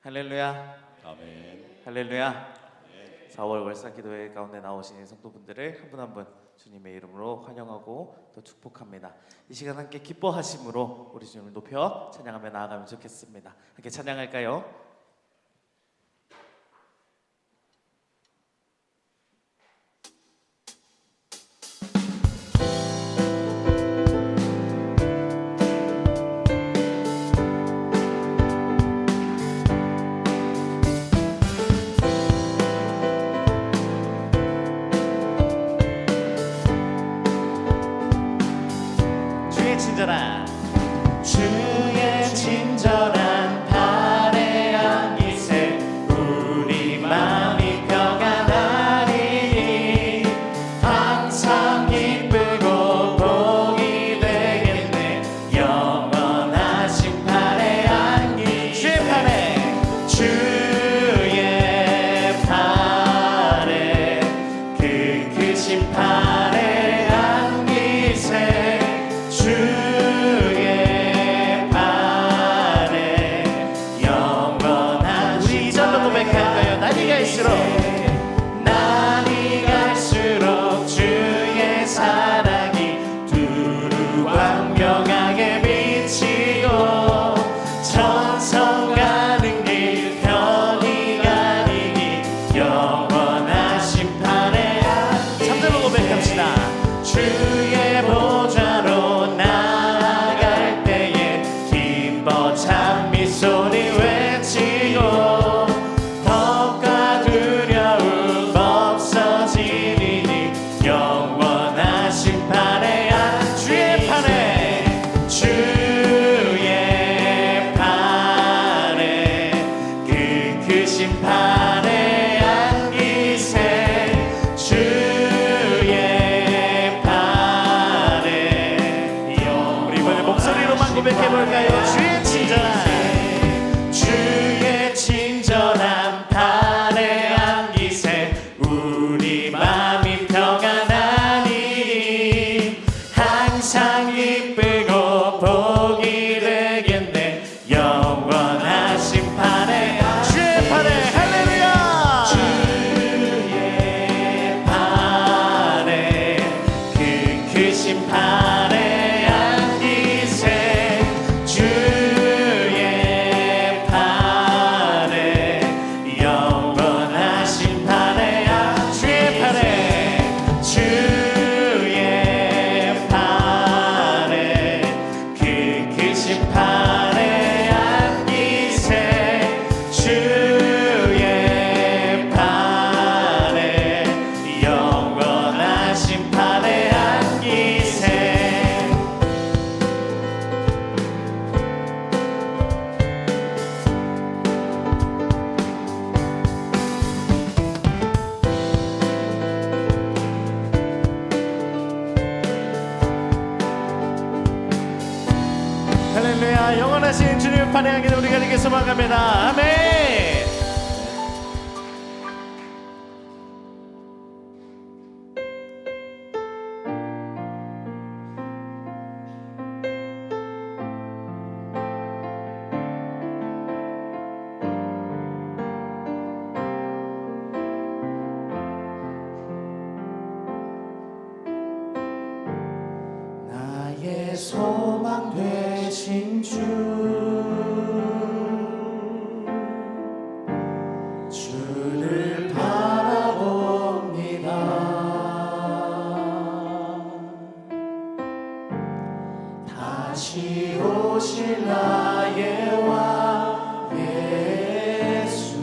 할렐루야. 아멘. 할렐루야. 4월 월사기도회 가운데 나오신 성도분들을 한 분 한 분 주님의 이름으로 환영하고 또 축복합니다. 이 시간 함께 기뻐하심으로 우리 주님을 높여 찬양하며 나아가면 좋겠습니다. 함께 찬양할까요? 주의 친절한 발의 안깃에 우리 마음이 평안하리니 항상 기쁘고 복이 되겠네. 영원하신 발의 안깃 주의 팔에 그 크신 팔의 안깃에 날이 갈수록 주의 사랑이 두루 광명하게 비치고 천성 가는 길 편히 가리니 영원하신 팔에 3절로 고백합시다. 주의 보좌로 나아갈 때에 기뻐 찬미 소리 외치고 고백해볼까요? 주의 친절한 팔의 안깃에 우리 마음이 평안하니 항상 기쁘고 복이 되겠네. 영원하신 팔에 주의 팔에 할렐루야. 주의 팔에 그 크신 팔에 할렐루야. 영원하신 주님을 찬양하기를 우리가 이렇게 소망합니다. 아멘. 나의 소망 되신 주를 바라봅니다. 다시 오실 나의 왕 예수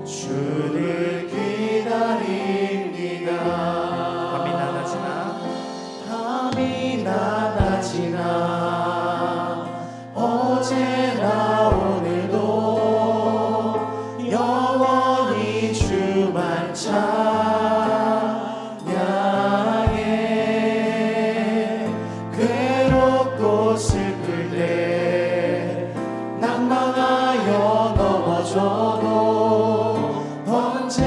주를 기다립니다. 밤이 낮아지나 어제나 오늘도 영원히 주만 찬양해. 괴롭고 슬플 때 낭망하여 넘어져도 언제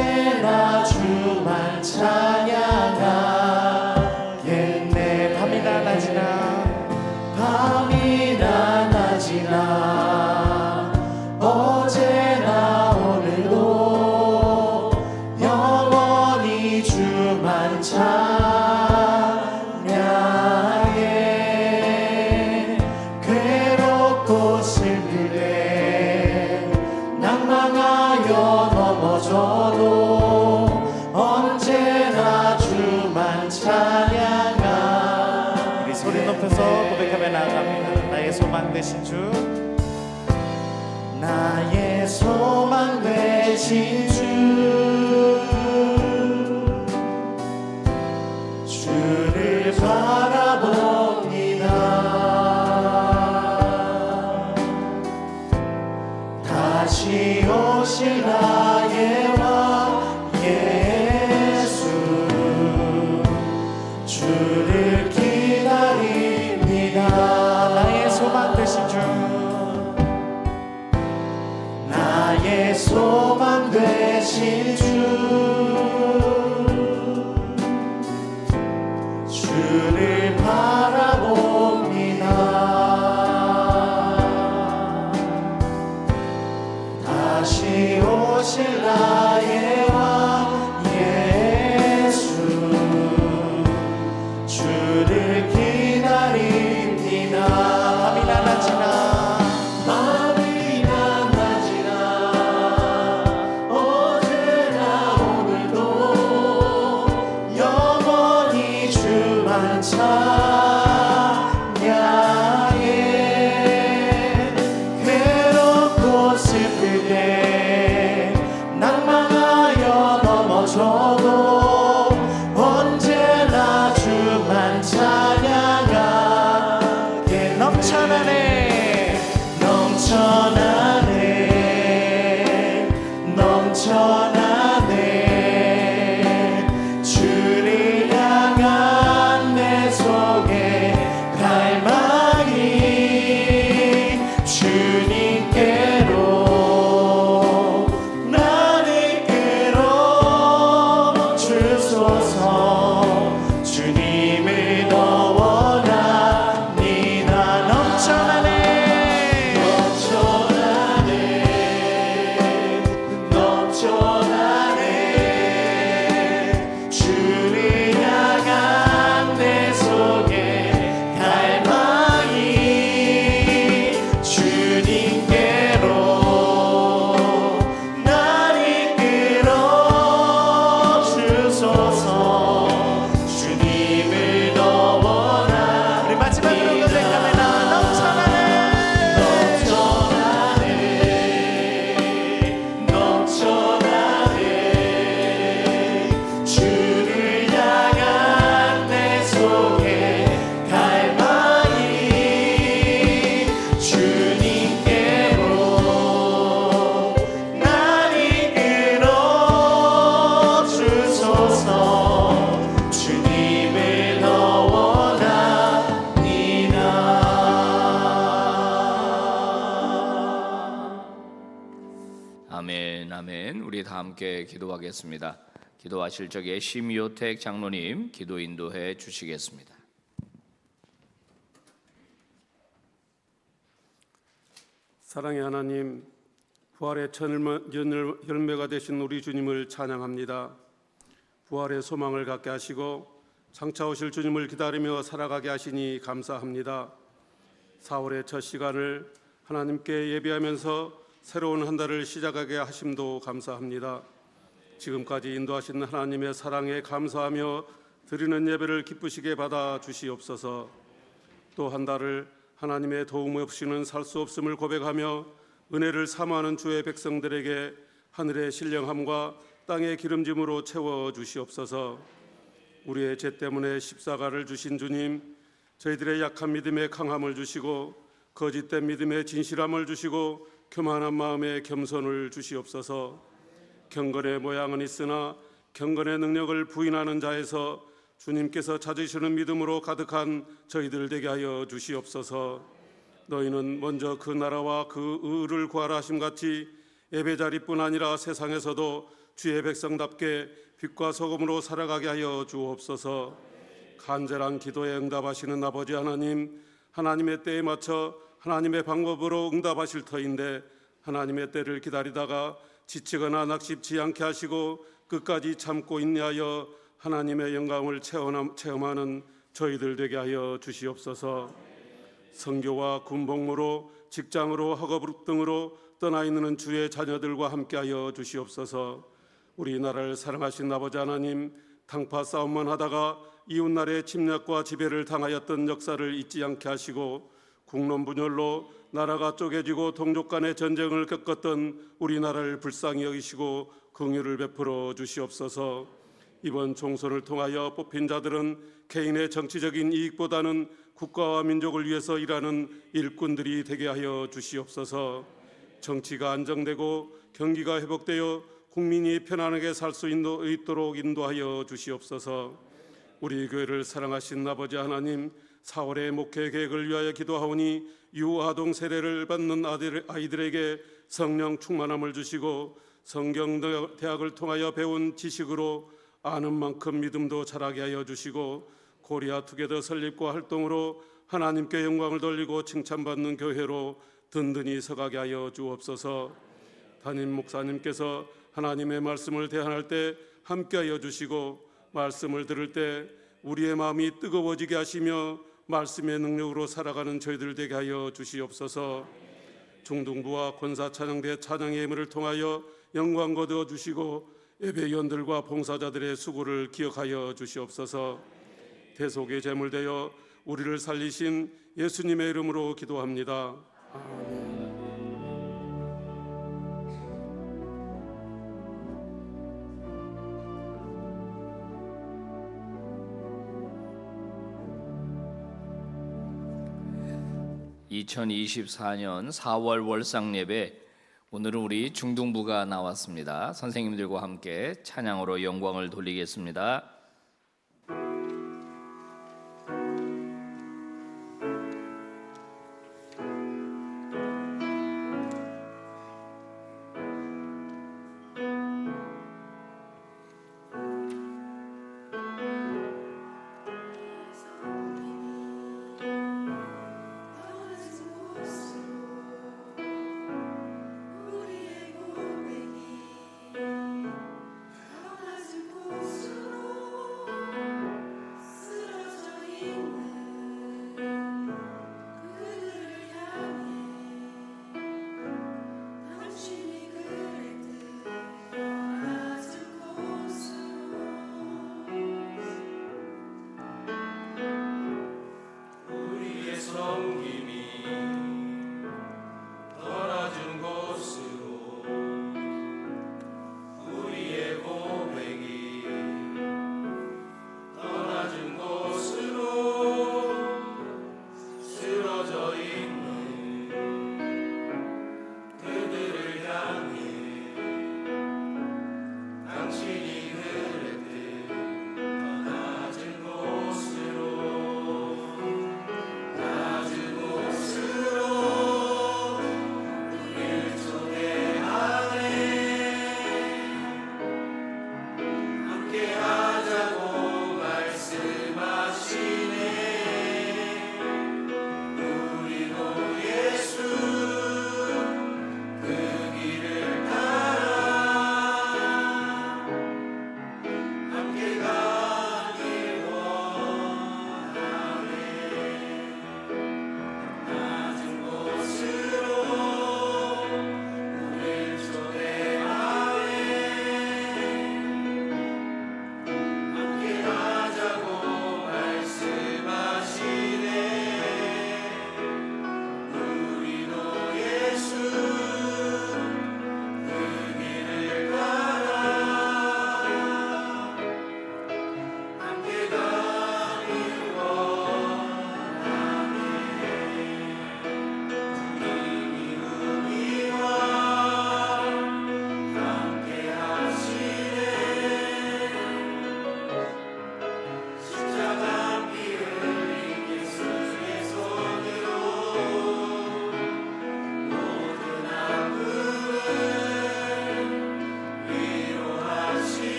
넘어져도 언제나 주만 찬양하. 우리 소리 높여서 고백하며 나아갑니다. 나의 소망 되신 주, 나의 소망 되신 주, 주를 바라봅니다. 다시 오실 나의 왕 예수, 주를 기다립니다. 나의 소망 되신 주, 나의 소망 되신 주, 주를 바라봅니다. 다시 오실 나의 왕 예수, 주를 기다립니다. 밤이나 낮이나 어제나 오늘도 영원히 주만 찬양해. 괴롭고 슬플 때 낭망하여 넘어져도 언제나 주만 찬양하게. 넘쳐나네 넘쳐나네 넘쳐나네. 주를 향한 내 속에 갈망이, 주님께로 나를 끌어 주소서. 주님을 더 원합니다. 넘쳐나네 넘쳐나네 넘쳐나네. 주를 향한 내 속에 갈망이, 주님께로 나를 끌어 주소서. 주님을 더 원합니다. 우리 마지막으로 고백하며 나 넘쳐나네 넘쳐나네 넘쳐나네. 주를 향한 내 속에 갈망이, 주님께로 나를 끌어 주소서. 주님을 더 원합니다. 아멘, 아멘. 우리 다 함께 기도하겠습니다. 기도하실 적에 심요택 장로님 기도 인도해 주시겠습니다. 사랑의 하나님, 부활의 첫 열매가 되신 우리 주님을 찬양합니다. 부활의 소망을 갖게 하시고 장차 오실 주님을 기다리며 살아가게 하시니 감사합니다. 4월의 첫 시간을 하나님께 예배하면서 새로운 한 달을 시작하게 하심도 감사합니다. 지금까지 인도하신 하나님의 사랑에 감사하며 드리는 예배를 기쁘시게 받아 주시옵소서. 또 한 달을 하나님의 도움 없이는 살 수 없음을 고백하며 은혜를 사모하는 주의 백성들에게 하늘의 신령함과 땅의 기름짐으로 채워 주시옵소서. 우리의 죄 때문에 십자가를 주신 주님, 저희들의 약한 믿음에 강함을 주시고 거짓된 믿음에 진실함을 주시고 교만한 마음에 겸손을 주시옵소서. 경건의 모양은 있으나 경건의 능력을 부인하는 자에서 주님께서 찾으시는 믿음으로 가득한 저희들 되게 하여 주시옵소서. 너희는 먼저 그 나라와 그 의를 구하라 하심같이 예배자리뿐 아니라 세상에서도 주의 백성답게 빛과 소금으로 살아가게 하여 주옵소서. 간절한 기도에 응답하시는 아버지 하나님, 하나님의 때에 맞춰 하나님의 방법으로 응답하실 터인데 하나님의 때를 기다리다가 지치거나 낙심치 않게 하시고 끝까지 참고 인내하여 하나님의 영광을 체험하는 저희들 되게 하여 주시옵소서. 선교와 군복무로 직장으로 학업 등으로 떠나 있는 주의 자녀들과 함께하여 주시옵소서. 우리나라를 사랑하신 아버지 하나님, 당파 싸움만 하다가 이웃나라의 침략과 지배를 당하였던 역사를 잊지 않게 하시고 국론 분열로 나라가 쪼개지고 동족 간의 전쟁을 겪었던 우리나라를 불쌍히 여기시고 긍휼을 베풀어 주시옵소서. 이번 총선을 통하여 뽑힌 자들은 개인의 정치적인 이익보다는 국가와 민족을 위해서 일하는 일꾼들이 되게 하여 주시옵소서. 정치가 안정되고 경기가 회복되어 국민이 편안하게 살 수 있도록 인도하여 주시옵소서. 우리 교회를 사랑하신 아버지 하나님, 4월의 목회 계획을 위하여 기도하오니 유아동 세례를 받는 아이들에게 성령 충만함을 주시고 성경 대학을 통하여 배운 지식으로 아는 만큼 믿음도 자라게 하여 주시고 코리아 투게더 설립과 활동으로 하나님께 영광을 돌리고 칭찬받는 교회로 든든히 서가게 하여 주옵소서. 담임 목사님께서 하나님의 말씀을 대안할 때 함께하여 주시고 말씀을 들을 때 우리의 마음이 뜨거워지게 하시며 말씀의 능력으로 살아가는 저희들 되게 하여 주시옵소서. 중등부와 권사찬양대 찬양의 예물을 통하여 영광 거두어 주시고 예배위원들과 봉사자들의 수고를 기억하여 주시옵소서. 대속의 제물 되어 우리를 살리신 예수님의 이름으로 기도합니다. 아멘. 2024년 4월 월상 예배, 오늘은 우리 중등부가 나왔습니다. 선생님들과 함께 찬양으로 영광을 돌리겠습니다.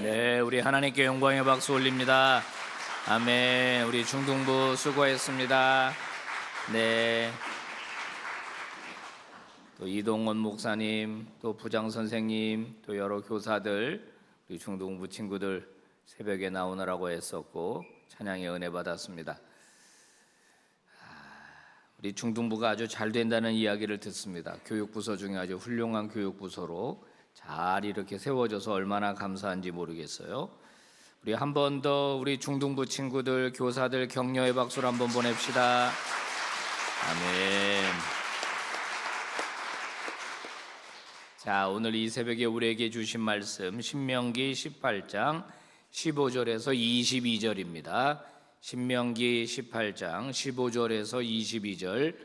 네, 우리 하나님께 영광의 박수 올립니다. 아멘. 우리 중등부 수고했습니다. 네. 또 이동원 목사님, 또 부장 선생님, 또 여러 교사들, 우리 중등부 친구들 새벽에 나오느라고 애썼고 찬양의 은혜 받았습니다. 우리 중등부가 아주 잘 된다는 이야기를 듣습니다. 교육부서 중에 아주 훌륭한 교육부서로 잘 이렇게 세워져서 얼마나 감사한지 모르겠어요. 우리 한 번 더 우리 중등부 친구들, 교사들 격려의 박수를 한번 보냅시다. 아멘. 자, 오늘 이 새벽에 우리에게 주신 말씀 신명기 18장 15절에서 22절입니다. 신명기 18장 15절에서 22절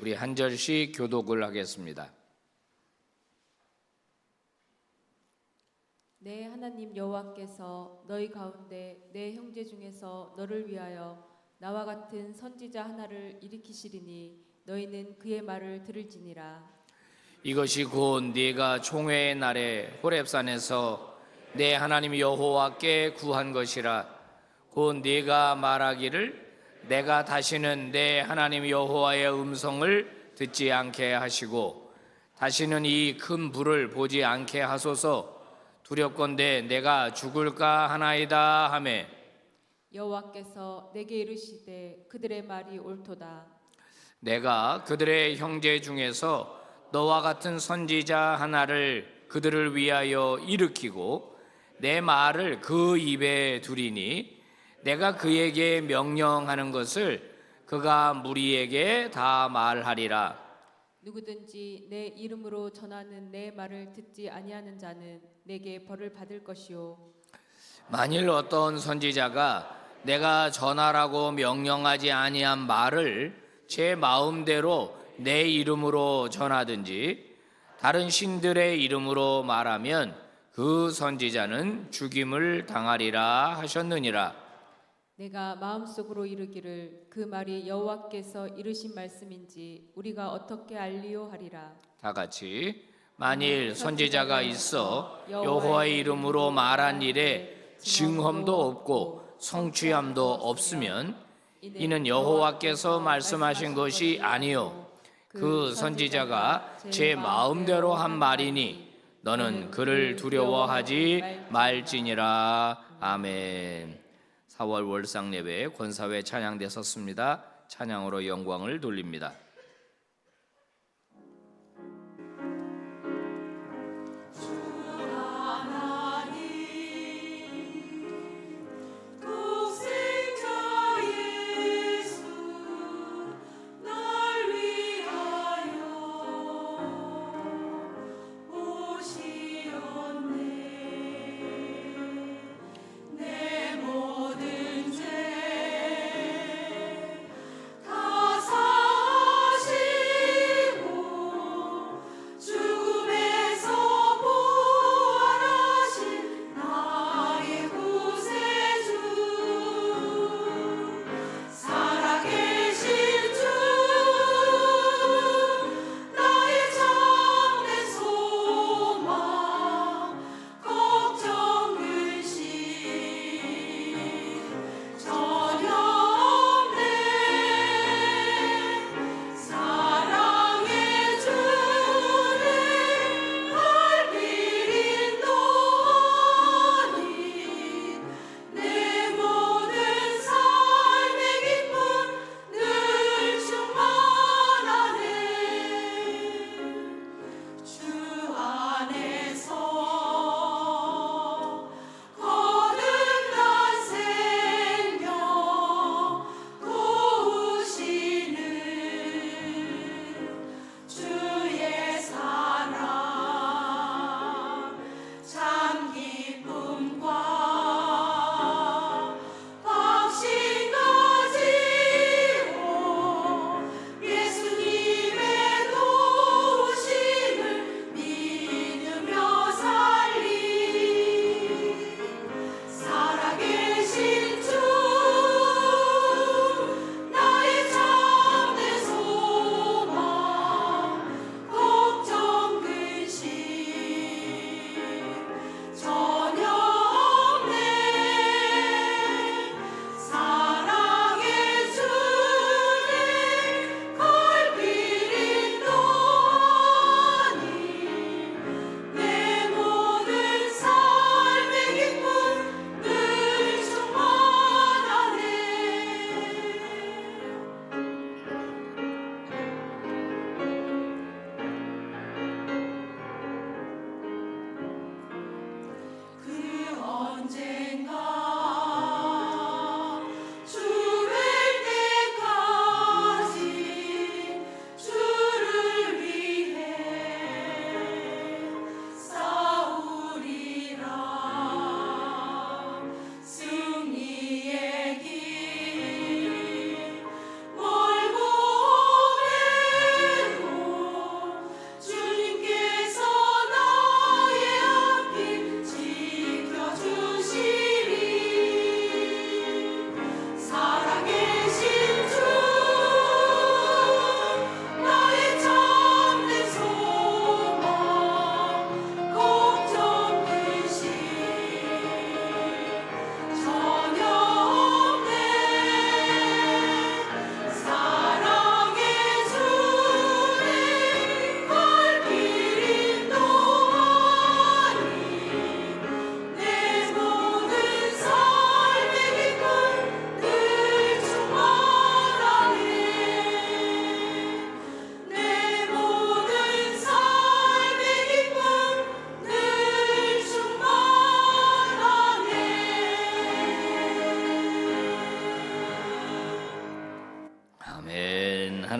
우리 한 절씩 교독을 하겠습니다. 내 하나님 여호와께서 너희 가운데 내 형제 중에서 너를 위하여 나와 같은 선지자 하나를 일으키시리니 너희는 그의 말을 들을지니라. 이것이 곧 네가 총회의 날에 호렙산에서 내 하나님 여호와께 구한 것이라. 곧 네가 말하기를 내가 다시는 내 하나님 여호와의 음성을 듣지 않게 하시고 다시는 이 큰 불을 보지 않게 하소서. 두렵건대 내가 죽을까 하나이다 하매 여호와께서 내게 이르시되 그들의 말이 옳도다. 내가 그들의 형제 중에서 너와 같은 선지자 하나를 그들을 위하여 일으키고 내 말을 그 입에 두리니 내가 그에게 명령하는 것을 그가 무리에게 다 말하리라. 누구든지 내 이름으로 전하는 내 말을 듣지 아니하는 자는 내게 벌을 받을 것이요. 만일 어떤 선지자가 내가 전하라고 명령하지 아니한 말을 제 마음대로 내 이름으로 전하든지 다른 신들의 이름으로 말하면 그 선지자는 죽임을 당하리라 하셨느니라. 내가 마음속으로 이르기를 그 말이 여호와께서 이르신 말씀인지 우리가 어떻게 알리요 하리라. 다 같이 만일 선지자가 있어 여호와의 이름으로 말한 일에 증험도 없고 성취함도 없으면 이는 여호와께서 말씀하신 것이 아니요 그 선지자가 제 마음대로 한 말이니 너는 그를 두려워하지 말지니라. 아멘. 4월 월상 예배 권사회 찬양대 섰습니다. 찬양으로 영광을 돌립니다. 다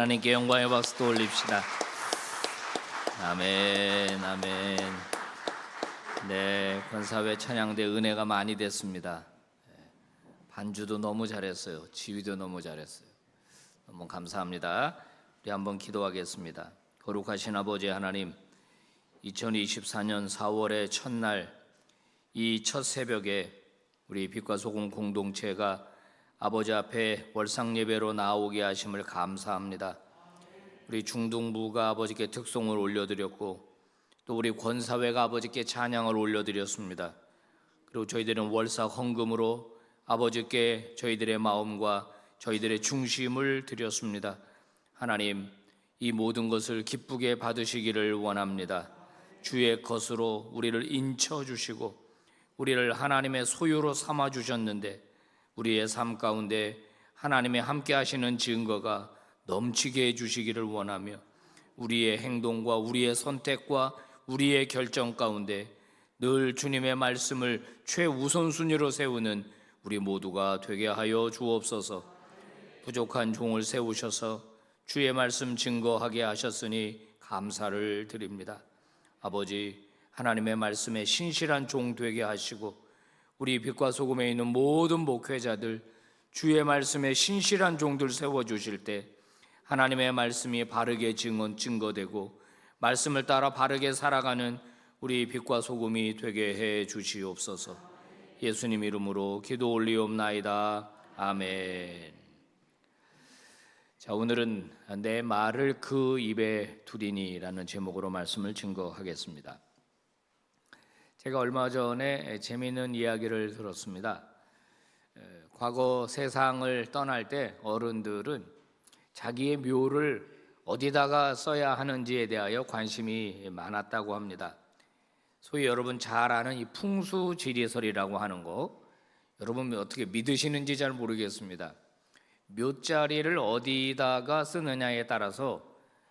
하나님께 영광의 박수도 올립시다. 아멘, 아멘. 네, 권사회 찬양대 은혜가 많이 됐습니다. 반주도 너무 잘했어요. 지휘도 너무 잘했어요. 너무 감사합니다. 우리 한번 기도하겠습니다. 거룩하신 아버지 하나님, 2024년 4월의 첫날 이 첫 새벽에 우리 빛과 소금 공동체가 아버지 앞에 월상 예배로 나오게 하심을 감사합니다. 우리 중등부가 아버지께 특송을 올려드렸고 또 우리 권사회가 아버지께 찬양을 올려드렸습니다. 그리고 저희들은 월사 헌금으로 아버지께 저희들의 마음과 저희들의 중심을 드렸습니다. 하나님, 이 모든 것을 기쁘게 받으시기를 원합니다. 주의 것으로 우리를 인쳐주시고 우리를 하나님의 소유로 삼아주셨는데 우리의 삶 가운데 하나님의 함께 하시는 증거가 넘치게 해주시기를 원하며 우리의 행동과 우리의 선택과 우리의 결정 가운데 늘 주님의 말씀을 최우선순위로 세우는 우리 모두가 되게 하여 주옵소서. 부족한 종을 세우셔서 주의 말씀 증거하게 하셨으니 감사를 드립니다. 아버지, 하나님의 말씀에 신실한 종 되게 하시고 우리 빛과 소금에 있는 모든 목회자들 주의 말씀에 신실한 종들 세워주실 때 하나님의 말씀이 바르게 증거되고 말씀을 따라 바르게 살아가는 우리 빛과 소금이 되게 해 주시옵소서. 예수님 이름으로 기도 올리옵나이다. 아멘. 자, 오늘은 내 말을 그 입에 두리니라는 제목으로 말씀을 증거하겠습니다. 제가 얼마 전에 재미있는 이야기를 들었습니다. 과거 세상을 떠날 때 어른들은 자기의 묘를 어디다가 써야 하는지에 대하여 관심이 많았다고 합니다. 소위 여러분 잘 아는 이 풍수지리설이라고 하는 거, 여러분 어떻게 믿으시는지 잘 모르겠습니다. 묘자리를 어디다가 쓰느냐에 따라서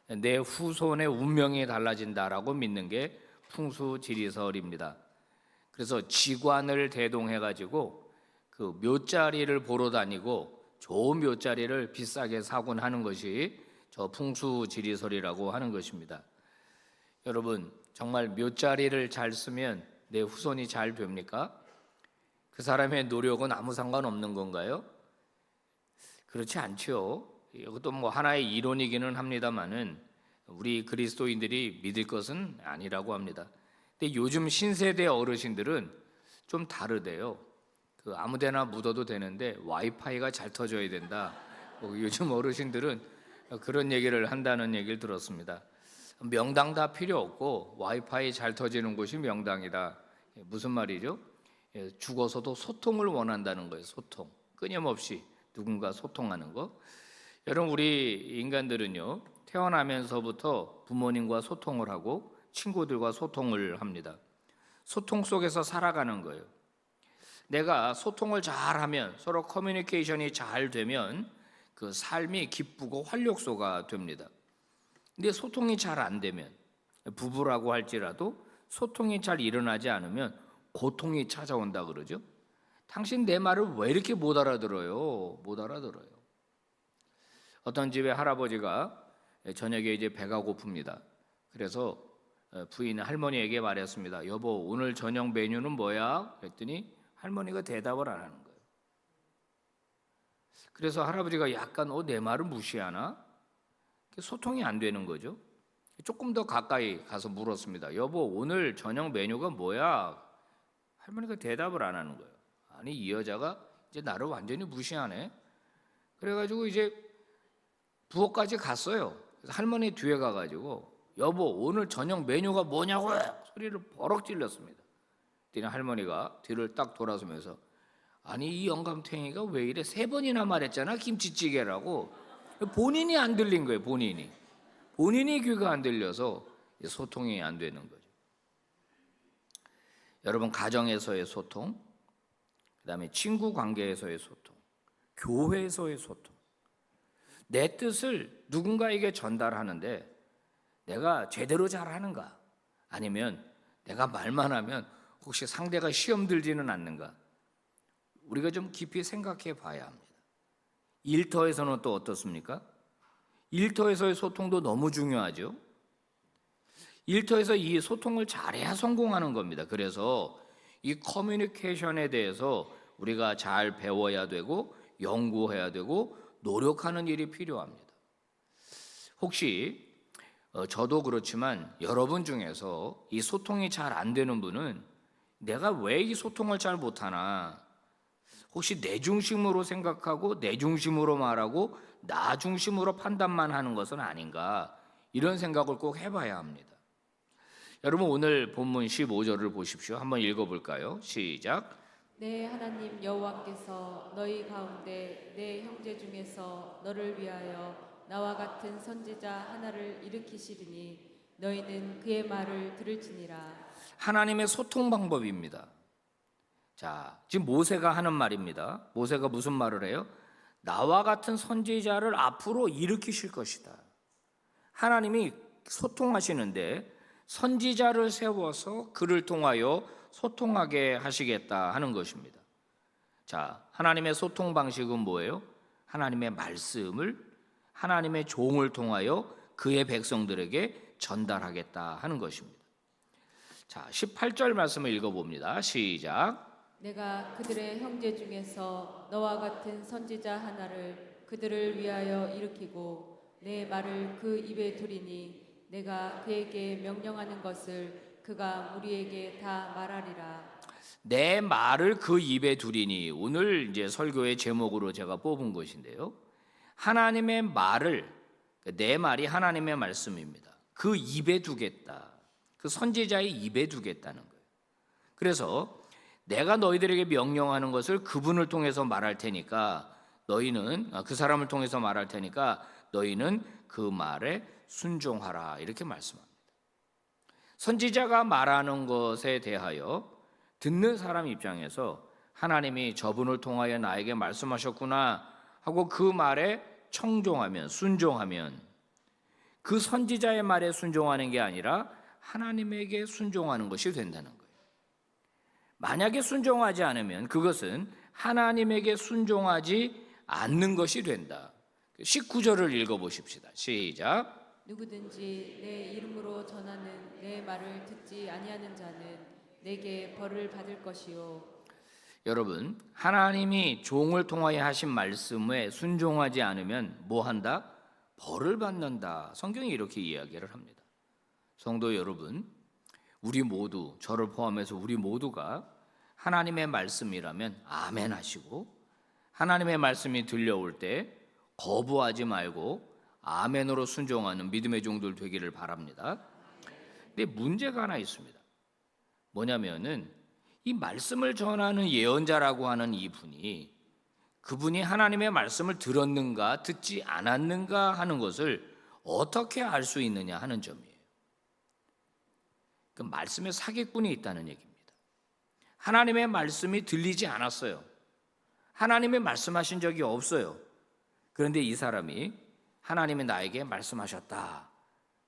내 후손의 운명이 달라진다라고 믿는 게 풍수지리설입니다. 그래서 지관을 대동해가지고 그 묘자리를 보러 다니고 좋은 묘자리를 비싸게 사곤 하는 것이 저 풍수지리설이라고 하는 것입니다. 여러분, 정말 묘자리를 잘 쓰면 내 후손이 잘 됩니까? 그 사람의 노력은 아무 상관없는 건가요? 그렇지 않죠. 이것도 뭐 하나의 이론이기는 합니다만은 우리 그리스도인들이 믿을 것은 아니라고 합니다. 근데 요즘 신세대 어르신들은 좀 다르대요. 그 아무데나 묻어도 되는데 와이파이가 잘 터져야 된다. 요즘 어르신들은 그런 얘기를 한다는 얘기를 들었습니다. 명당 다 필요 없고 와이파이 잘 터지는 곳이 명당이다. 무슨 말이죠? 죽어서도 소통을 원한다는 거예요. 소통. 끊임없이 누군가 소통하는 거. 여러분, 우리 인간들은요, 태어나면서부터 부모님과 소통을 하고 친구들과 소통을 합니다. 소통 속에서 살아가는 거예요. 내가 소통을 잘하면, 서로 커뮤니케이션이 잘 되면 그 삶이 기쁘고 활력소가 됩니다. 근데 소통이 잘 안 되면, 부부라고 할지라도 소통이 잘 일어나지 않으면 고통이 찾아온다 그러죠. 당신 내 말을 왜 이렇게 못 알아들어요? 못 알아들어요. 어떤 집에 할아버지가 저녁에 이제 배가 고픕니다. 그래서 부인 할머니에게 말했습니다. 여보, 오늘 저녁 메뉴는 뭐야? 그랬더니 할머니가 대답을 안 하는 거예요. 그래서 할아버지가 약간 내 말을 무시하나? 소통이 안 되는 거죠. 조금 더 가까이 가서 물었습니다. 여보, 오늘 저녁 메뉴가 뭐야? 할머니가 대답을 안 하는 거예요. 아니, 이 여자가 이제 나를 완전히 무시하네. 그래가지고 이제 부엌까지 갔어요. 그래서 할머니 뒤에 가가지고 여보, 오늘 저녁 메뉴가 뭐냐고 소리를 버럭 질렀습니다. 그랬더니 할머니가 뒤를 딱 돌아서면서 아니, 이 영감탱이가 왜 이래? 3번이나 말했잖아, 김치찌개라고. 본인이 안 들린 거예요. 본인이 귀가 안 들려서 소통이 안 되는 거죠. 여러분, 가정에서의 소통, 그다음에 친구 관계에서의 소통, 교회에서의 소통. 내 뜻을 누군가에게 전달하는데 내가 제대로 잘하는가? 아니면 내가 말만 하면 혹시 상대가 시험 들지는 않는가? 우리가 좀 깊이 생각해 봐야 합니다. 일터에서는 또 어떻습니까? 일터에서의 소통도 너무 중요하죠. 일터에서 이 소통을 잘해야 성공하는 겁니다. 그래서 이 커뮤니케이션에 대해서 우리가 잘 배워야 되고 연구해야 되고 노력하는 일이 필요합니다. 혹시 저도 그렇지만 여러분 중에서 이 소통이 잘 안 되는 분은 내가 왜 이 소통을 잘 못하나, 혹시 내 중심으로 생각하고 내 중심으로 말하고 나 중심으로 판단만 하는 것은 아닌가, 이런 생각을 꼭 해봐야 합니다. 여러분 오늘 본문 15절을 보십시오. 한번 읽어볼까요? 시작. 내 하나님 여호와께서 너희 가운데 내 형제 중에서 너를 위하여 나와 같은 선지자 하나를 일으키시리니 너희는 그의 말을 들을지니라. 하나님의 소통 방법입니다. 자, 지금 모세가 하는 말입니다. 모세가 무슨 말을 해요? 나와 같은 선지자를 앞으로 일으키실 것이다. 하나님이 소통하시는데 선지자를 세워서 그를 통하여 소통하게 하시겠다 하는 것입니다. 자, 하나님의 소통 방식은 뭐예요? 하나님의 말씀을 하나님의 종을 통하여 그의 백성들에게 전달하겠다 하는 것입니다. 자, 18절 말씀을 읽어봅니다. 시작. 내가 그들의 형제 중에서 너와 같은 선지자 하나를 그들을 위하여 일으키고 내 말을 그 입에 두리니 내가 그에게 명령하는 것을 그가 우리에게 다 말하리라. 내 말을 그 입에 두리니, 오늘 이제 설교의 제목으로 제가 뽑은 것인데요. 하나님의 말을, 내 말이 하나님의 말씀입니다. 그 입에 두겠다. 그 선지자의 입에 두겠다는 거예요. 그래서 내가 너희들에게 명령하는 것을 그분을 통해서 말할 테니까 너희는, 그 사람을 통해서 말할 테니까 너희는 그 말에 순종하라, 이렇게 말씀합니다. 선지자가 말하는 것에 대하여 듣는 사람 입장에서 하나님이 저분을 통하여 나에게 말씀하셨구나 하고 그 말에 청종하면, 순종하면, 그 선지자의 말에 순종하는 게 아니라 하나님에게 순종하는 것이 된다는 거예요. 만약에 순종하지 않으면 그것은 하나님에게 순종하지 않는 것이 된다. 19절을 읽어보십시다. 시작. 누구든지 내 이름으로 전하는 내 말을 듣지 아니하는 자는 내게 벌을 받을 것이요. 여러분, 하나님이 종을 통하여 하신 말씀에 순종하지 않으면 뭐 한다? 벌을 받는다. 성경이 이렇게 이야기를 합니다. 성도 여러분, 우리 모두, 저를 포함해서 우리 모두가 하나님의 말씀이라면 아멘 하시고, 하나님의 말씀이 들려올 때 거부하지 말고 아멘으로 순종하는 믿음의 종들 되기를 바랍니다. 근데 문제가 하나 있습니다. 뭐냐면은 이 말씀을 전하는 예언자라고 하는 이분이, 그분이 하나님의 말씀을 들었는가 듣지 않았는가 하는 것을 어떻게 알 수 있느냐 하는 점이에요. 그 말씀에 사기꾼이 있다는 얘기입니다. 하나님의 말씀이 들리지 않았어요. 하나님이 말씀하신 적이 없어요. 그런데 이 사람이 하나님이 나에게 말씀하셨다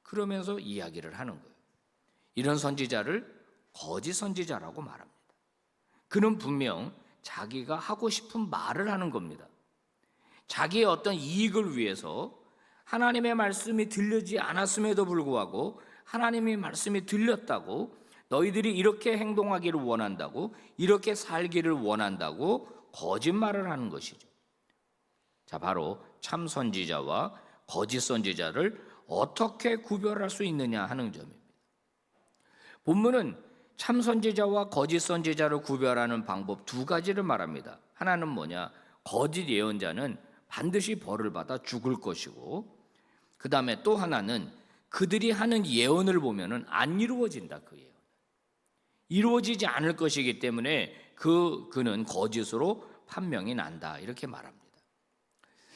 그러면서 이야기를 하는 거예요. 이런 선지자를 거짓 선지자라고 말합니다. 그는 분명 자기가 하고 싶은 말을 하는 겁니다. 자기의 어떤 이익을 위해서 하나님의 말씀이 들리지 않았음에도 불구하고 하나님의 말씀이 들렸다고, 너희들이 이렇게 행동하기를 원한다고, 이렇게 살기를 원한다고 거짓말을 하는 것이죠. 자, 바로 참 선지자와 거짓 선지자를 어떻게 구별할 수 있느냐 하는 점입니다. 본문은 참 선지자와 거짓 선지자를 구별하는 방법 두 가지를 말합니다. 하나는 뭐냐? 거짓 예언자는 반드시 벌을 받아 죽을 것이고, 그 다음에 또 하나는 그들이 하는 예언을 보면은 안 이루어진다. 그 예언 이루어지지 않을 것이기 때문에 그는 거짓으로 판명이 난다, 이렇게 말합니다.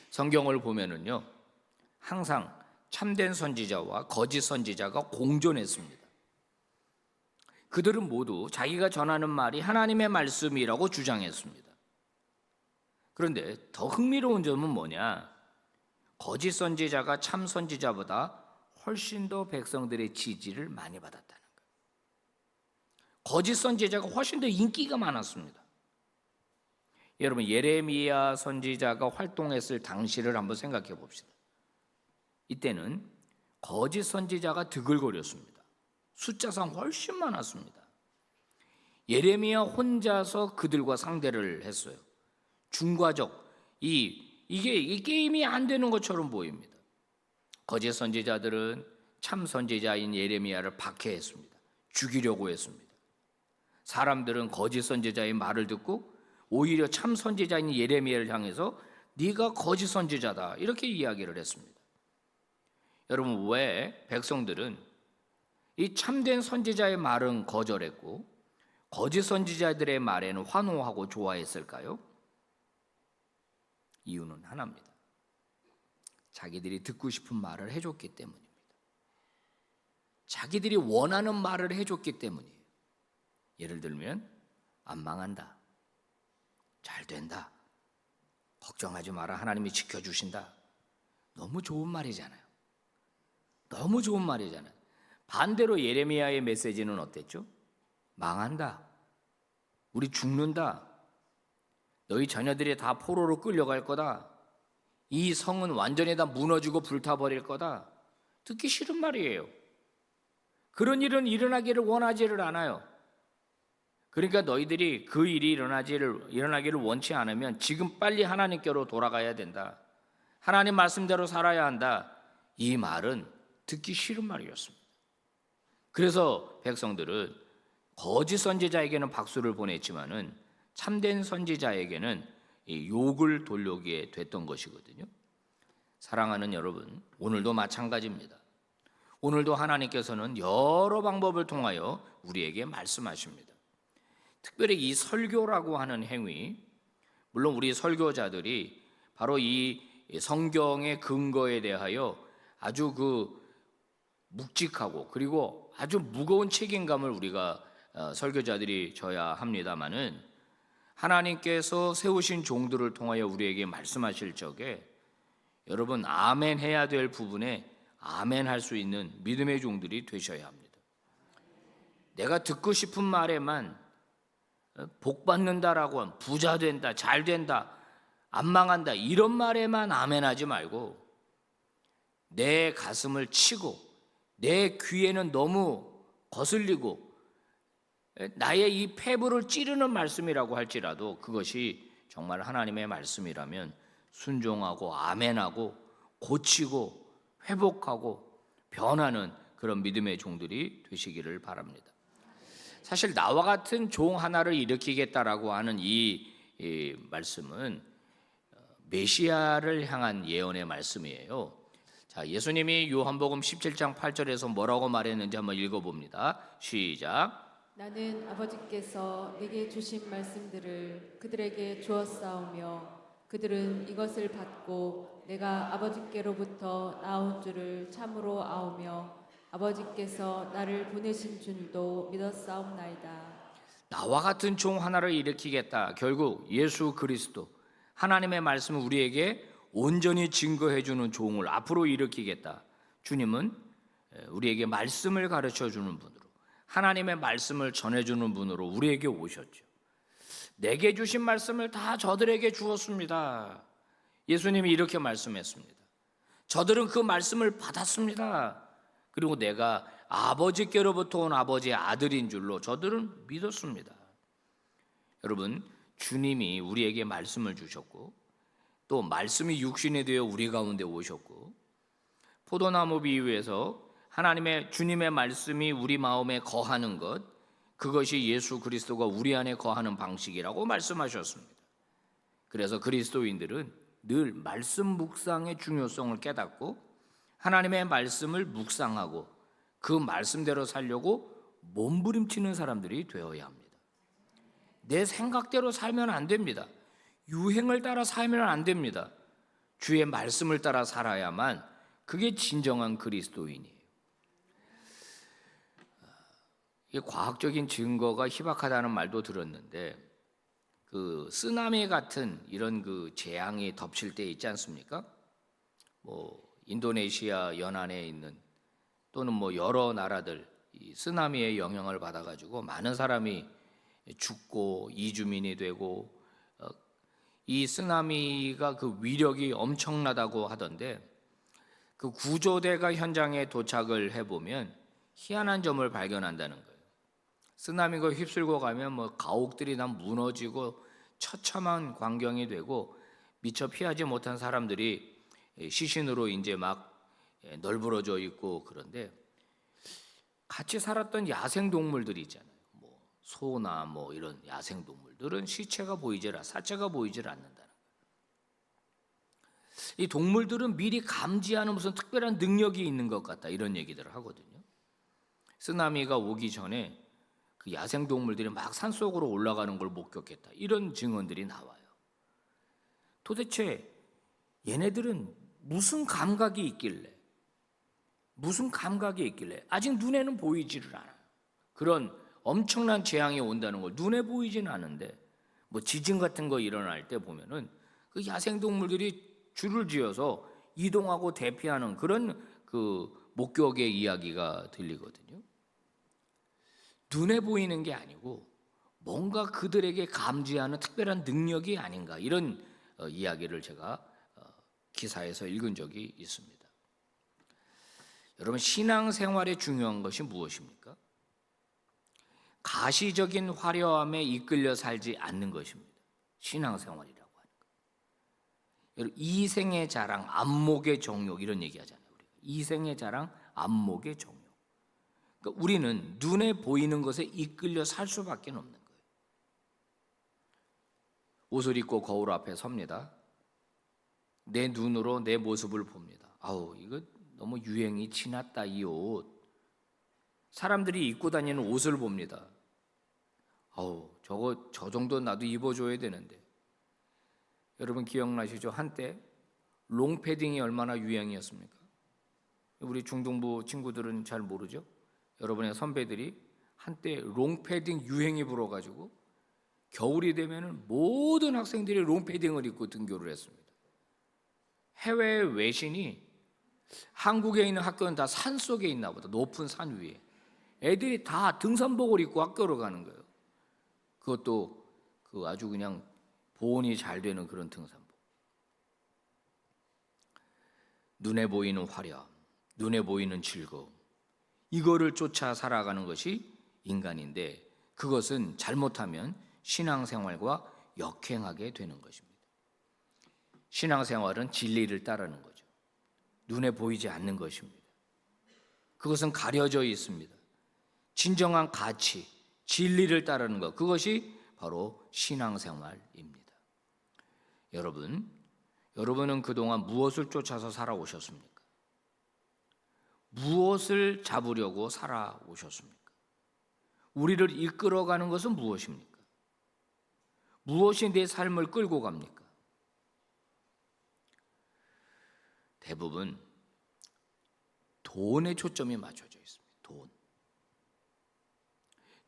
성경을 보면은요, 항상 참된 선지자와 거짓 선지자가 공존했습니다. 그들은 모두 자기가 전하는 말이 하나님의 말씀이라고 주장했습니다. 그런데 더 흥미로운 점은 뭐냐? 거짓 선지자가 참 선지자보다 훨씬 더 백성들의 지지를 많이 받았다는 거예요. 거짓 선지자가 훨씬 더 인기가 많았습니다. 여러분, 예레미야 선지자가 활동했을 당시를 한번 생각해 봅시다. 이때는 거짓 선지자가 득을거렸습니다. 숫자상 훨씬 많았습니다. 예레미야 혼자서 그들과 상대를 했어요. 중과적 이게 게임이 안 되는 것처럼 보입니다. 거짓 선지자들은 참 선지자인 예레미야를 박해했습니다. 죽이려고 했습니다. 사람들은 거짓 선지자의 말을 듣고 오히려 참 선지자인 예레미야를 향해서 네가 거짓 선지자다 이렇게 이야기를 했습니다. 여러분, 왜 백성들은 이 참된 선지자의 말은 거절했고 거짓 선지자들의 말에는 환호하고 좋아했을까요? 이유는 하나입니다. 자기들이 듣고 싶은 말을 해줬기 때문입니다. 자기들이 원하는 말을 해줬기 때문이에요. 예를 들면 안 망한다, 잘 된다, 걱정하지 마라, 하나님이 지켜주신다. 너무 좋은 말이잖아요. 너무 좋은 말이잖아요. 반대로 예레미야의 메시지는 어땠죠? 망한다, 우리 죽는다, 너희 자녀들이 다 포로로 끌려갈 거다, 이 성은 완전히 다 무너지고 불타버릴 거다. 듣기 싫은 말이에요. 그런 일은 일어나기를 원하지를 않아요. 그러니까 너희들이 그 일이 일어나기를 원치 않으면 지금 빨리 하나님께로 돌아가야 된다. 하나님 말씀대로 살아야 한다. 이 말은 듣기 싫은 말이었습니다. 그래서 백성들은 거짓 선지자에게는 박수를 보냈지만은 참된 선지자에게는 욕을 돌려오게 됐던 것이거든요. 사랑하는 여러분, 오늘도 마찬가지입니다. 오늘도 하나님께서는 여러 방법을 통하여 우리에게 말씀하십니다. 특별히 이 설교라고 하는 행위, 물론 우리 설교자들이 바로 이 성경의 근거에 대하여 아주 묵직하고 그리고 아주 무거운 책임감을 우리가 설교자들이 져야 합니다마는 하나님께서 세우신 종들을 통하여 우리에게 말씀하실 적에 여러분 아멘 해야 될 부분에 아멘 할 수 있는 믿음의 종들이 되셔야 합니다. 내가 듣고 싶은 말에만 복 받는다라고 하면 부자 된다, 잘 된다, 안 망한다 이런 말에만 아멘 하지 말고 내 가슴을 치고 내 귀에는 너무 거슬리고 나의 이 폐부를 찌르는 말씀이라고 할지라도 그것이 정말 하나님의 말씀이라면 순종하고 아멘하고 고치고 회복하고 변하는 그런 믿음의 종들이 되시기를 바랍니다. 사실 나와 같은 종 하나를 일으키겠다라고 하는 이 말씀은 메시아를 향한 예언의 말씀이에요. 자, 예수님이 요한복음 17장 8절에서 뭐라고 말했는지 한번 읽어봅니다. 시작. 나는 아버지께서 내게 주신 말씀들을 그들에게 주었사오며 그들은 이것을 받고 내가 아버지께로부터 나온 줄을 참으로 아오며 아버지께서 나를 보내신 줄도 믿었사옵나이다. 나와 같은 종 하나를 일으키겠다. 결국 예수 그리스도 하나님의 말씀을 우리에게 온전히 증거해 주는 종을 앞으로 일으키겠다. 주님은 우리에게 말씀을 가르쳐 주는 분으로 하나님의 말씀을 전해 주는 분으로 우리에게 오셨죠. 내게 주신 말씀을 다 저들에게 주었습니다. 예수님이 이렇게 말씀했습니다. 저들은 그 말씀을 받았습니다. 그리고 내가 아버지께로부터 온 아버지의 아들인 줄로 저들은 믿었습니다. 여러분, 주님이 우리에게 말씀을 주셨고 또 말씀이 육신이 되어 우리 가운데 오셨고 포도나무 비유에서 하나님의 주님의 말씀이 우리 마음에 거하는 것, 그것이 예수 그리스도가 우리 안에 거하는 방식이라고 말씀하셨습니다. 그래서 그리스도인들은 늘 말씀 묵상의 중요성을 깨닫고 하나님의 말씀을 묵상하고 그 말씀대로 살려고 몸부림치는 사람들이 되어야 합니다. 내 생각대로 살면 안 됩니다. 유행을 따라 살면 안 됩니다. 주의 말씀을 따라 살아야만 그게 진정한 그리스도인이에요. 과학적인 증거가 희박하다는 말도 들었는데 그 쓰나미 같은 이런 재앙이 덮칠 때 있지 않습니까? 인도네시아 연안에 있는 또는 여러 나라들 이 쓰나미의 영향을 받아가지고 많은 사람이 죽고 이주민이 되고 이 쓰나미가 그 위력이 엄청나다고 하던데 그 구조대가 현장에 도착을 해보면 희한한 점을 발견한다는 거예요. 쓰나미가 휩쓸고 가면 뭐 가옥들이 다 무너지고 처참한 광경이 되고 미처 피하지 못한 사람들이 시신으로 이제 막 널브러져 있고, 그런데 같이 살았던 야생 동물들이 있잖아요. 뭐 소나 뭐 이런 야생 동물들은 시체가 사체가 보이질 않는다는 거예요. 이 동물들은 미리 감지하는 무슨 특별한 능력이 있는 것 같다, 이런 얘기들을 하거든요. 쓰나미가 오기 전에 그 야생 동물들이 막 산속으로 올라가는 걸 목격했다, 이런 증언들이 나와요. 도대체 얘네들은 무슨 감각이 있길래 아직 눈에는 보이지를 않아요. 그런 엄청난 재앙이 온다는 걸 눈에 보이지는 않은데, 뭐 지진 같은 거 일어날 때 보면은 그 야생 동물들이 줄을 지어서 이동하고 대피하는 그런 그 목격의 이야기가 들리거든요. 눈에 보이는 게 아니고 뭔가 그들에게 감지하는 특별한 능력이 아닌가, 이런 이야기를 제가 기사에서 읽은 적이 있습니다. 여러분, 신앙생활에 중요한 것이 무엇입니까? 가시적인 화려함에 이끌려 살지 않는 것입니다. 신앙생활이라고 하는 것. 여러분, 이생의 자랑, 안목의 정욕, 이런 얘기 하잖아요. 우리가. 이생의 자랑, 안목의 정욕. 그러니까 우리는 눈에 보이는 것에 이끌려 살 수밖에 없는 거예요. 옷을 입고 거울 앞에 섭니다. 내 눈으로 내 모습을 봅니다. 아우, 이거 너무 유행이 지났다, 이 옷. 사람들이 입고 다니는 옷을 봅니다. 아우, 저 정도 나도 입어줘야 되는데. 여러분 기억나시죠? 한때 롱패딩이 얼마나 유행이었습니까? 우리 중등부 친구들은 잘 모르죠? 여러분의 선배들이 한때 롱패딩 유행이 불어가지고 겨울이 되면 모든 학생들이 롱패딩을 입고 등교를 했습니다. 해외 외신이 한국에 있는 학교는 다 산 속에 있나 보다, 높은 산 위에. 애들이 다 등산복을 입고 학교로 가는 거예요. 그것도 그 아주 그냥 보온이 잘 되는 그런 등산복. 눈에 보이는 화려함, 눈에 보이는 즐거움, 이거를 쫓아 살아가는 것이 인간인데, 그것은 잘못하면 신앙생활과 역행하게 되는 것입니다. 신앙생활은 진리를 따르는 거죠. 눈에 보이지 않는 것입니다. 그것은 가려져 있습니다. 진정한 가치, 진리를 따르는 것, 그것이 바로 신앙생활입니다. 여러분은 그동안 무엇을 쫓아서 살아오셨습니까? 무엇을 잡으려고 살아오셨습니까? 우리를 이끌어가는 것은 무엇입니까? 무엇이 내 삶을 끌고 갑니까? 대부분 돈에 초점이 맞춰져 있습니다.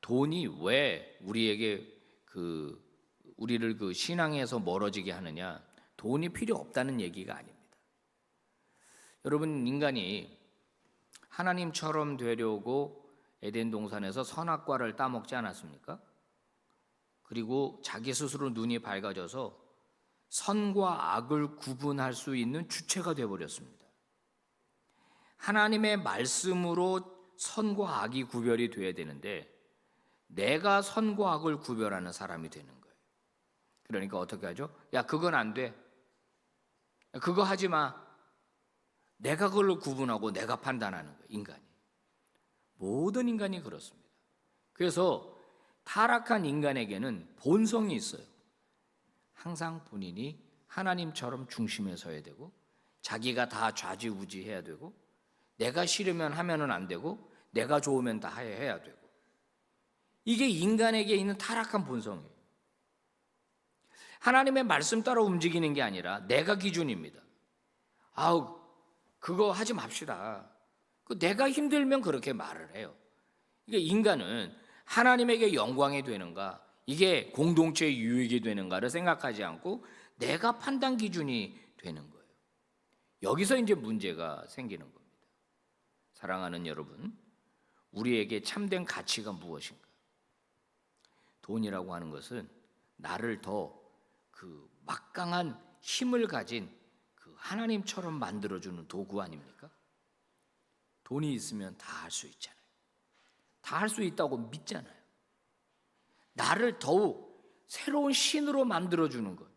돈이 왜 우리를 그 신앙에서 멀어지게 하느냐? 돈이 필요 없다는 얘기가 아닙니다. 여러분, 인간이 하나님처럼 되려고 에덴 동산에서 선악과를 따먹지 않았습니까? 그리고 자기 스스로 눈이 밝아져서 선과 악을 구분할 수 있는 주체가 되어버렸습니다. 하나님의 말씀으로 선과 악이 구별이 돼야 되는데 내가 선과 악을 구별하는 사람이 되는 거예요. 그러니까 어떻게 하죠? 야, 그건 안 돼. 그거 하지 마. 내가 그걸로 구분하고 내가 판단하는 거예요, 인간이. 모든 인간이 그렇습니다. 그래서 타락한 인간에게는 본성이 있어요. 항상 본인이 하나님처럼 중심에 서야 되고, 자기가 다 좌지우지해야 되고, 내가 싫으면 하면은 안 되고, 내가 좋으면 다 해야 되고, 이게 인간에게 있는 타락한 본성이에요. 하나님의 말씀 따라 움직이는 게 아니라 내가 기준입니다. 아우, 그거 하지 맙시다. 내가 힘들면 그렇게 말을 해요. 이게 인간은 하나님에게 영광이 되는가, 이게 공동체의 유익이 되는가를 생각하지 않고 내가 판단 기준이 되는 거예요. 여기서 이제 문제가 생기는 겁니다. 사랑하는 여러분, 우리에게 참된 가치가 무엇인가? 돈이라고 하는 것은 나를 더 그 막강한 힘을 가진 그 하나님처럼 만들어주는 도구 아닙니까? 돈이 있으면 다 할 수 있잖아요. 다 할 수 있다고 믿잖아요. 나를 더욱 새로운 신으로 만들어주는 것,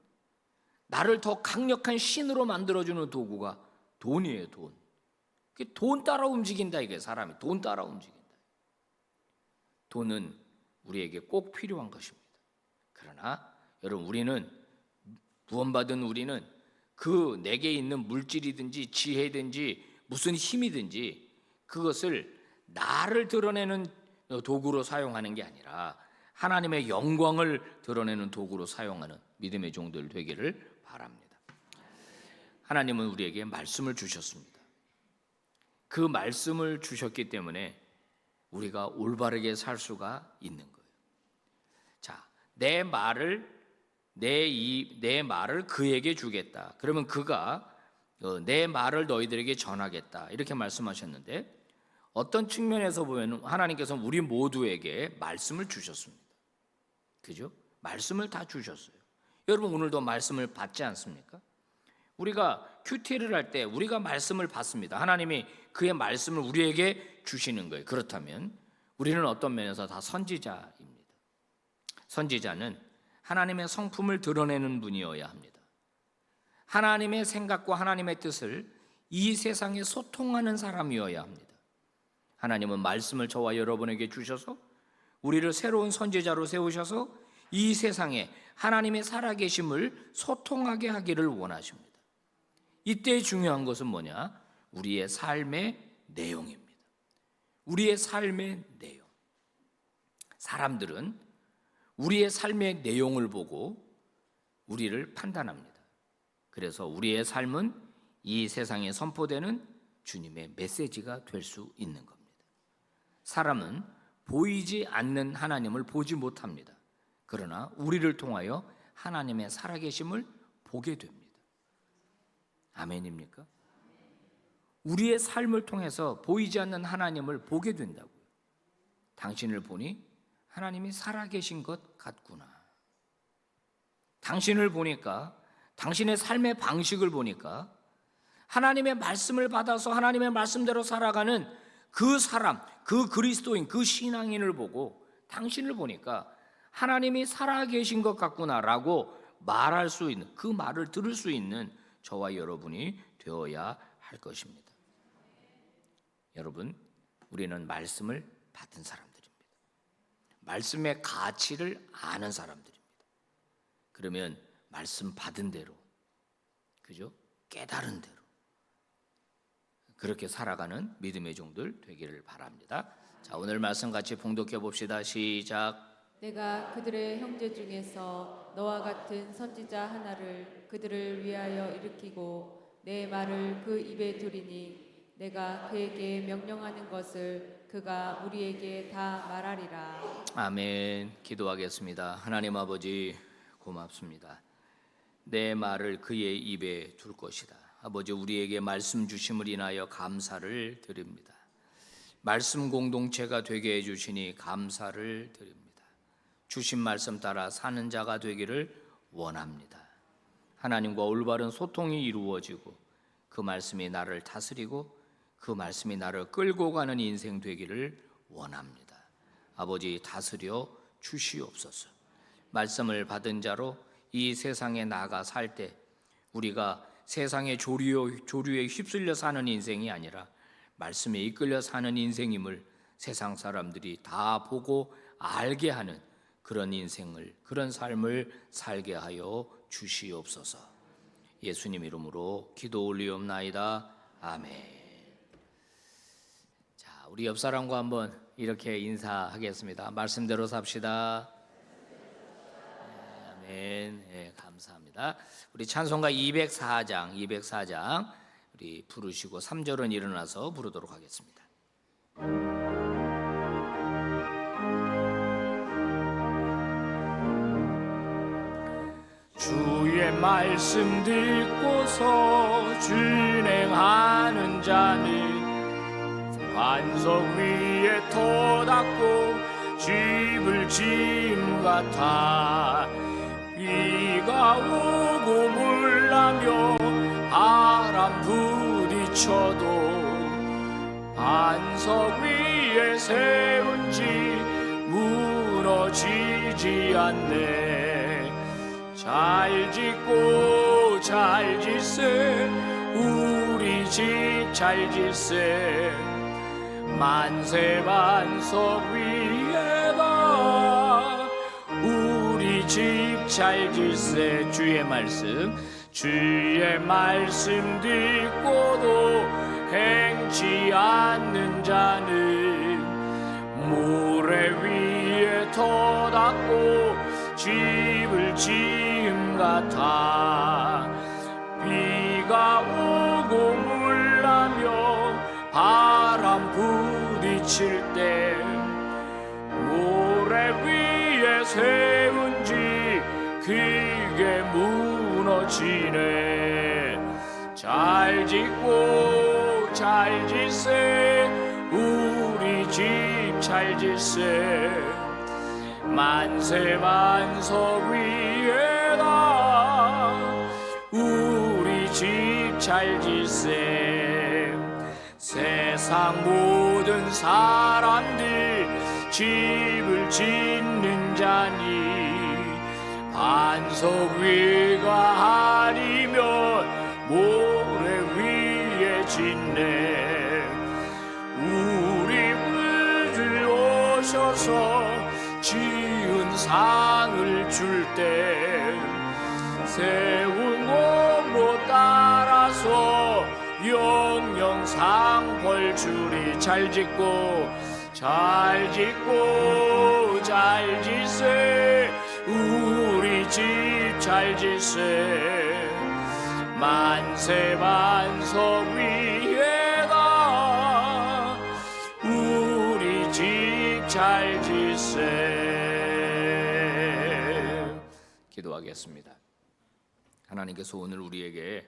나를 더 강력한 신으로 만들어주는 도구가 돈이에요. 돈 따라 움직인다. 이게 사람이 돈 따라 움직인다. 돈은 우리에게 꼭 필요한 것입니다. 그러나 여러분, 우리는 구원받은 우리는 그 내게 있는 물질이든지 지혜든지 무슨 힘이든지 그것을 나를 드러내는 도구로 사용하는 게 아니라 하나님의 영광을 드러내는 도구로 사용하는 믿음의 종들 되기를 바랍니다. 하나님은 우리에게 말씀을 주셨습니다. 그 말씀을 주셨기 때문에 우리가 올바르게 살 수가 있는 거예요. 자, 내 말을 그에게 주겠다. 그러면 그가 내 말을 너희들에게 전하겠다. 이렇게 말씀하셨는데, 어떤 측면에서 보면 하나님께서는 우리 모두에게 말씀을 주셨습니다. 그죠? 말씀을 다 주셨어요. 여러분, 오늘도 말씀을 받지 않습니까? 우리가 큐티를 할 때 우리가 말씀을 받습니다. 하나님이 그의 말씀을 우리에게 주시는 거예요. 그렇다면 우리는 어떤 면에서 다 선지자입니다. 선지자는 하나님의 성품을 드러내는 분이어야 합니다. 하나님의 생각과 하나님의 뜻을 이 세상에 소통하는 사람이어야 합니다. 하나님은 말씀을 저와 여러분에게 주셔서 우리를 새로운 선지자로 세우셔서 이 세상에 하나님의 살아계심을 소통하게 하기를 원하십니다. 이때 중요한 것은 뭐냐? 우리의 삶의 내용입니다. 우리의 삶의 내용. 사람들은 우리의 삶의 내용을 보고 우리를 판단합니다. 그래서 우리의 삶은 이 세상에 선포되는 주님의 메시지가 될 수 있는 겁니다. 사람은 보이지 않는 하나님을 보지 못합니다. 그러나 우리를 통하여 하나님의 살아계심을 보게 됩니다. 아멘입니까? 우리의 삶을 통해서 보이지 않는 하나님을 보게 된다고요. 당신을 보니 하나님이 살아계신 것 같구나. 당신을 보니까, 당신의 삶의 방식을 보니까 하나님의 말씀을 받아서 하나님의 말씀대로 살아가는 그 사람, 그 그리스도인, 그 신앙인을 보고 당신을 보니까 하나님이 살아계신 것 같구나라고 말할 수 있는, 그 말을 들을 수 있는 저와 여러분이 되어야 할 것입니다. 여러분, 우리는 말씀을 받은 사람들입니다. 말씀의 가치를 아는 사람들입니다. 그러면 말씀 받은 대로, 그죠? 깨달은 대로 그렇게 살아가는 믿음의 종들 되기를 바랍니다. 자, 오늘 말씀 같이 봉독해 봅시다. 시작. 내가 그들의 형제 중에서 너와 같은 선지자 하나를 그들을 위하여 일으키고 내 말을 그 입에 두리니 내가 그에게 명령하는 것을 그가 우리에게 다 말하리라. 아멘. 기도하겠습니다. 하나님 아버지, 고맙습니다. 내 말을 그의 입에 둘 것이다. 아버지, 우리에게 말씀 주심을 인하여 감사를 드립니다. 말씀 공동체가 되게 해주시니 감사를 드립니다. 주신 말씀 따라 사는 자가 되기를 원합니다. 하나님과 올바른 소통이 이루어지고 그 말씀이 나를 다스리고 그 말씀이 나를 끌고 가는 인생 되기를 원합니다. 아버지, 다스려 주시옵소서. 말씀을 받은 자로 이 세상에 나가 살 때 우리가 세상의 조류에 휩쓸려 사는 인생이 아니라 말씀에 이끌려 사는 인생임을 세상 사람들이 다 보고 알게 하는 그런 인생을, 그런 삶을 살게 하여 주시옵소서. 예수님 이름으로 기도 올리옵나이다. 아멘. 자, 우리 옆 사람과 한번 이렇게 인사하겠습니다. 말씀대로 삽시다. 아멘. 네, 감사합니다. 우리 찬송가 204장 우리 부르시고 3절은 일어나서 부르도록 하겠습니다. 주의 말씀 듣고서 준행하는 자는 반석 위에 터 닦고 집을 지은 같아. 비가 오고 물나며 부딪혀도 반석 위에 세운 지 무너지지 않네. 잘 짓고 잘 짓세 우리 집 잘 짓세 만세 반석 위에다 우리 집 잘 짓세. 주의 말씀 듣고도 행치 않는 자는 모래 위에 터닫고 집을 지음 같아. 비가 오고 물나며 바람 부딪힐 때 모래 위에 세운 지 그게 무너지네. 잘 짓고 잘 짓세 우리 집 잘 짓세 만세 반석 위에다 우리 집 잘 짓세. 세상 모든 사람들 집을 짓는 자니 반석 위가 아니면 모래 위에 짓네. 우리 주 오셔서 지은 상을 줄 때 세운 공로 따라서 영영 상 벌 주리. 잘 짓고 잘 짓세 우리 집 잘 짓세 만세 반석 위에다 우리 집 잘 짓세. 기도하겠습니다. 하나님께서 오늘 우리에게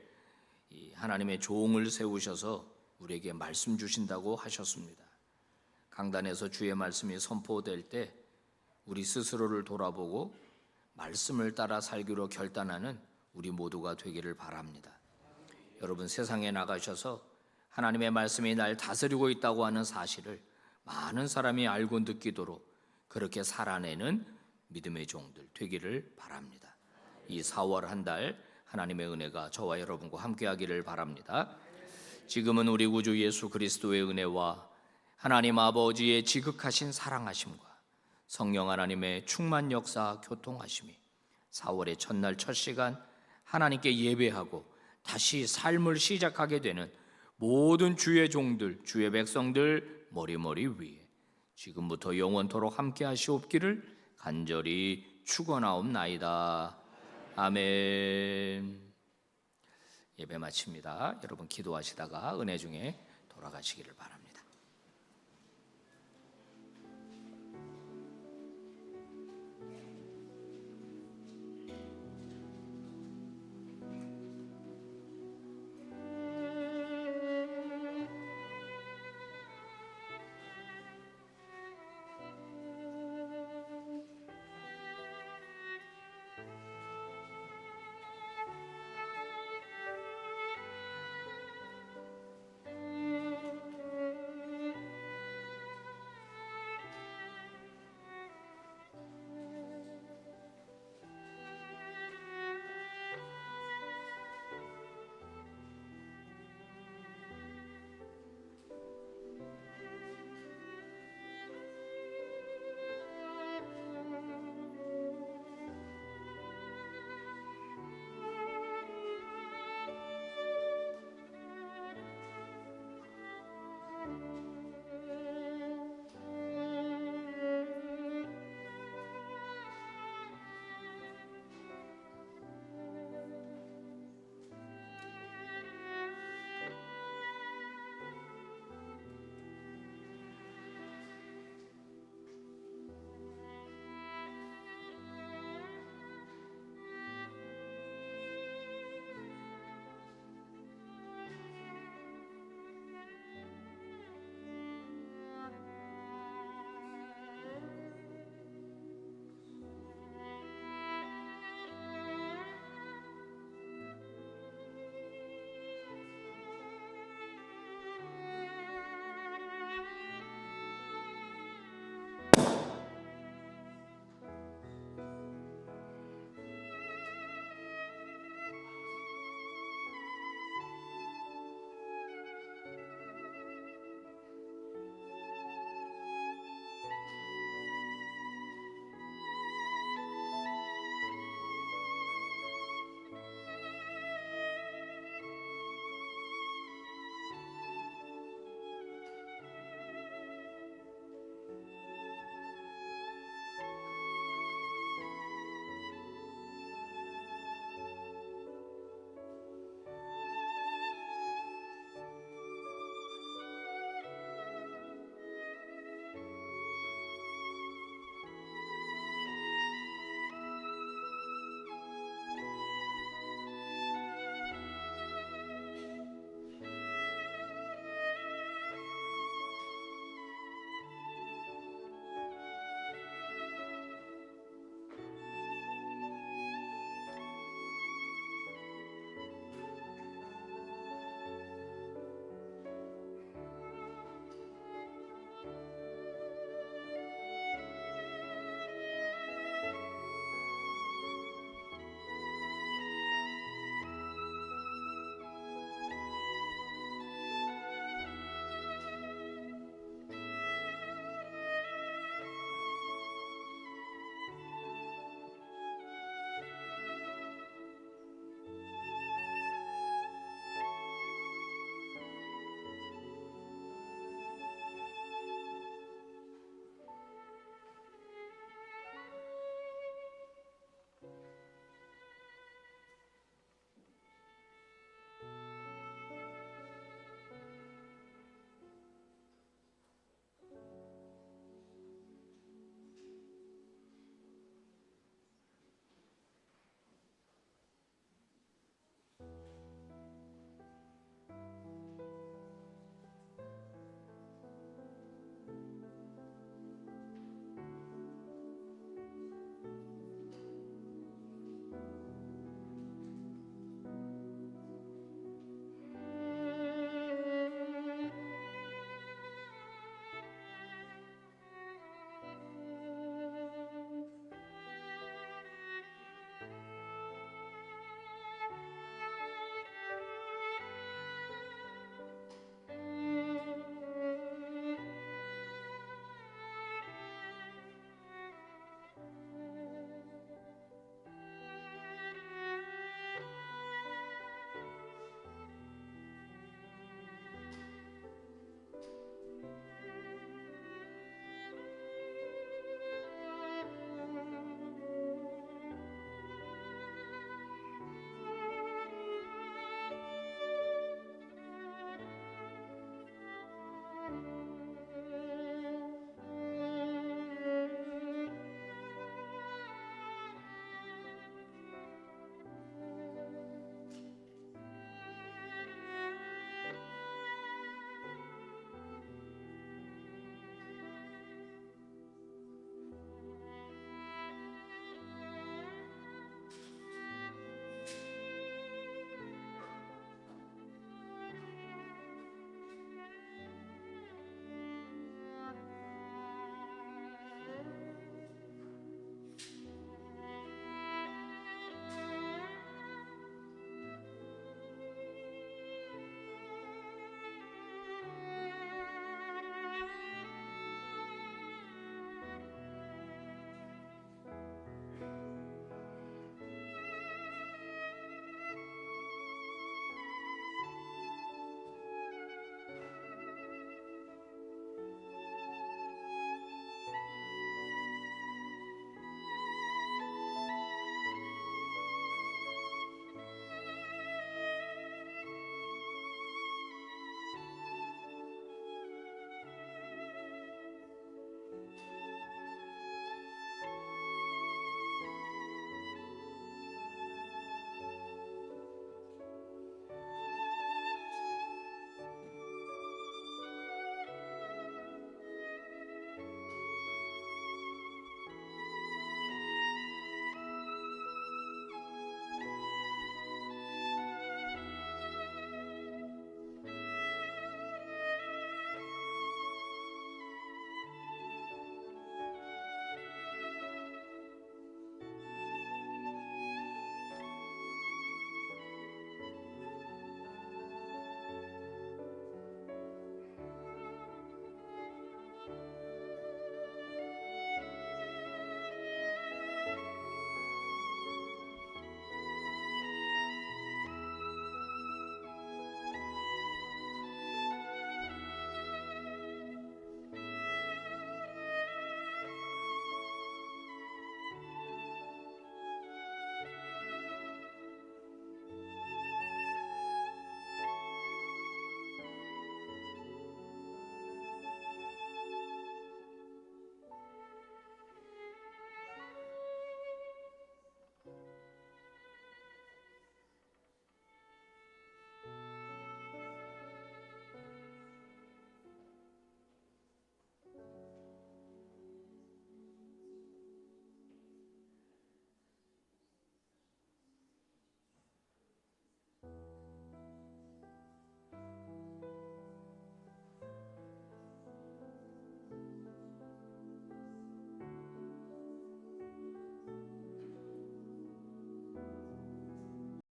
이 하나님의 종을 세우셔서 우리에게 말씀 주신다고 하셨습니다. 강단에서 주의 말씀이 선포될 때 우리 스스로를 돌아보고 말씀을 따라 살기로 결단하는 우리 모두가 되기를 바랍니다. 여러분, 세상에 나가셔서 하나님의 말씀이 날 다스리고 있다고 하는 사실을 많은 사람이 알고 느끼도록 그렇게 살아내는 믿음의 종들 되기를 바랍니다. 이 4월 한 달 하나님의 은혜가 저와 여러분과 함께하기를 바랍니다. 지금은 우리 구주 예수 그리스도의 은혜와 하나님 아버지의 지극하신 사랑하심과 성령 하나님의 충만 역사 교통하심이 4월의 첫날 첫 시간 하나님께 예배하고 다시 삶을 시작하게 되는 모든 주의 종들, 주의 백성들 머리머리 위에 지금부터 영원토록 함께 하시옵기를 간절히 축원하옵나이다. 아멘. 예배 마칩니다. 여러분 기도하시다가 은혜 중에 돌아가시기를 바랍니다.